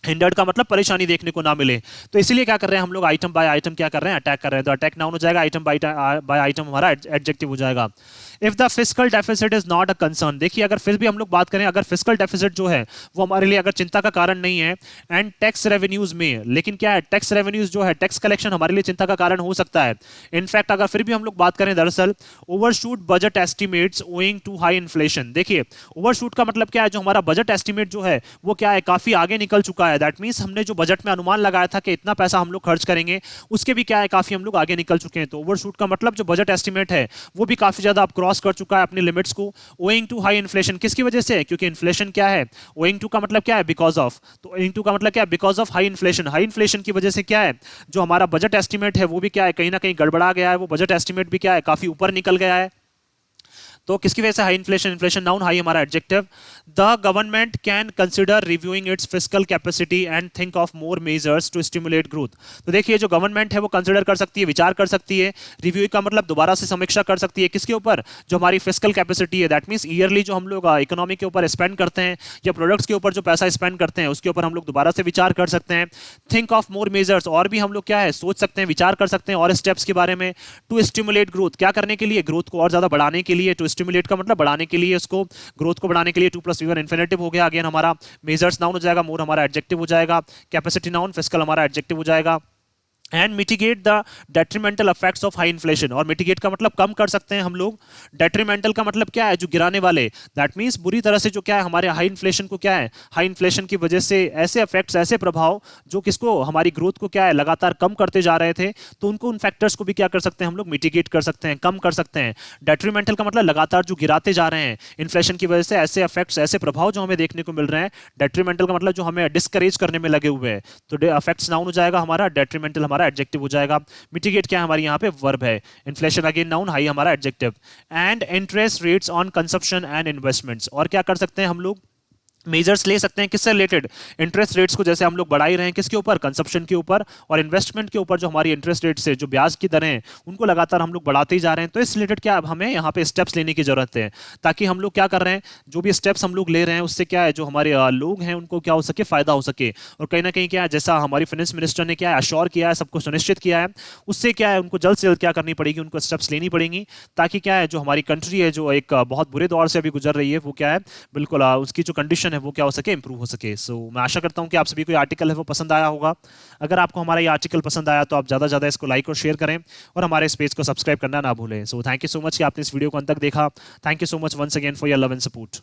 हिंडर्ड का मतलब परेशानी देखने को ना मिले। तो इसीलिए क्या कर रहे हैं हम लोग, आइटम बाय आइटम क्या कर रहे हैं, अटैक कर रहे हैं। तो अटैक नाउन हो जाएगा, आइटम बाय आइटम हमारा एडजेक्टिव हो जाएगा। If the fiscal deficit is not a concern, देखिए अगर फिर भी हम लोग बात करें, अगर फिस्कल डेफिसिट जो है वो हमारे लिए अगर चिंता का कारण नहीं है, एंड टैक्स रेवेन्यूज में, लेकिन क्या है टैक्स रेवेन्यूज जो है, टैक्स कलेक्शन हमारे लिए चिंता का कारण हो सकता है। इनफैक्ट अगर फिर भी हम लोग बात करें, दरअसल overshoot budget estimates owing to high inflation. देखिए ओवरशूट का मतलब क्या है, जो हमारा बजट एस्टिमेट जो है वो क्या है काफी आगे निकल चुका है। दैट मींस हमने जो बजट में अनुमान लगाया था कि इतना पैसा हम लोग खर्च करेंगे, उसके भी क्या है काफी हम लोग आगे निकल चुके हैं। तो ओवरशूट का मतलब जो बजट एस्टिमेट है वो भी काफी ज्यादा अब क्रॉस कर चुका है अपनी लिमिट्स को। ओइंग टू हाई इन्फ्लेशन, किसकी वजह से, क्योंकि इन्फ्लेशन क्या है, ओइंग टू का मतलब क्या है, बिकॉज ऑफ, तो ओइंग टू का मतलब क्या है, because of high inflation. High inflation की वजह से क्या है जो हमारा बजट एस्टिमेट है वो भी क्या है कहीं ना कहीं गड़बड़ा गया है, वो बजट एस्टिमेट भी क्या है काफी ऊपर निकल गया है। तो किसकी वजह से high inflation? Inflation noun, high हमारा adjective. The government can consider reviewing its fiscal capacity and think of more measures to stimulate growth. तो देखिए जो गवर्नमेंट है वो कंसिडर कर सकती है, विचार कर सकती है, रिव्यू का मतलब दोबारा से समीक्षा कर सकती है, किसके ऊपर? जो हमारी फिस्कल कैपेसिटी है, दैट मींस ईयरली जो हम लोग इकोनॉमी के ऊपर स्पेंड करते हैं या प्रोडक्ट्स के ऊपर जो पैसा स्पेंड करते हैं उसके ऊपर हम लोग दोबारा से विचार कर सकते हैं। थिंक ऑफ मोर मेजर्स, और भी हम लोग क्या है सोच सकते हैं, विचार कर सकते हैं और स्टेप्स के बारे में। टू स्टिमुलेट ग्रोथ, क्या करने के लिए? ग्रोथ को और ज्यादा बढ़ाने के लिए। टू स्टिमुलेट का मतलब बढ़ाने के लिए, उसको ग्रोथ को बढ़ाने के लिए। 2+V1 इन्फिनेटिव हो गया अगेन हमारा, मेजर्स नाउन हो जाएगा, मोर हमारा एडजेक्टिव हो जाएगा, कैपेसिटी नाउन, फिस्कल हमारा एडजेक्टिव हो जाएगा। And mitigate the detrimental effects of high inflation, और मिटिगेट का मतलब कम कर सकते हैं हम लोग। डेट्रीमेंटल का मतलब क्या है? जो गिराने वाले, दैट मींस बुरी तरह से जो क्या है हमारे हाई इन्फ्लेशन को क्या है, हाई इन्फ्लेशन की वजह से ऐसे इफेक्ट्स, ऐसे प्रभाव जो किसको, हमारी ग्रोथ को क्या है लगातार कम करते जा रहे थे, तो उनको उन फैक्टर्स को भी क्या कर सकते हैं हम लोग? मिटिगेट कर सकते हैं, कम कर सकते हैं। डेट्रीमेंटल का मतलब लगातार जो गिराते जा रहे हैं इन्फ्लेशन की वजह से, ऐसे इफेक्ट्स, ऐसे प्रभाव जो हमें देखने को मिल रहे हैं। डेट्रीमेंटल का मतलब जो हमें डिस्करेज करने में लगे हुए हैं, तो इफेक्ट्स नाउन हो जाएगा हमारा, डेट्रीमेंटल हमारा एडजेक्टिव हो जाएगा। मिटिगेट क्या है हमारी यहाँ पे? वर्ब है। इन्फ्लेशन अगेन नाउन, हाई हमारा adjective. And interest rates on consumption and investments, और क्या कर सकते हैं हम लोग? मेजर्स ले सकते हैं किससे रिलेटेड? इंटरेस्ट रेट्स को जैसे हम लोग बढ़ा ही रहे हैं, किसके ऊपर? कंजप्शन के ऊपर, और इन्वेस्टमेंट के ऊपर जो हमारी इंटरेस्ट रेट से जो ब्याज की दरें हैं उनको लगातार हम लोग बढ़ाते ही जा रहे हैं। तो इस रिलेटेड क्या अब हमें यहाँ पे स्टेप्स लेने की जरूरत है, ताकि हम लोग क्या कर रहे हैं, जो भी स्टेप्स हम लोग ले रहे हैं उससे क्या है, जो हमारे लोग हैं उनको क्या हो सके, फायदा हो सके। और कहीं ना कहीं क्या है, जैसा हमारी फाइनेंस मिनिस्टर ने क्या है अश्योर किया है, सबको सुनिश्चित किया है, उससे क्या है उनको जल्द से जल्द क्या करनी पड़ेगी, उनको स्टेप्स लेनी पड़ेंगी, ताकि क्या है जो हमारी कंट्री है जो एक बहुत बुरे दौर से अभी गुजर रही है, वो क्या है बिल्कुल उसकी जो कंडीशन है वो क्या हो सके, इंप्रूव हो सके। सो मैं आशा करता हूं कि आप सभी को ये आर्टिकल है वो पसंद आया होगा। अगर आपको हमारा ये आर्टिकल पसंद आया तो आप ज़्यादा ज़्यादा इसको लाइक और शेयर करें, और हमारे इस पेज को सब्सक्राइब करना ना भूलें। So thank you so much कि आपने इस वीडियो को अंत तक देखा। Thank you so much once again for your love and support.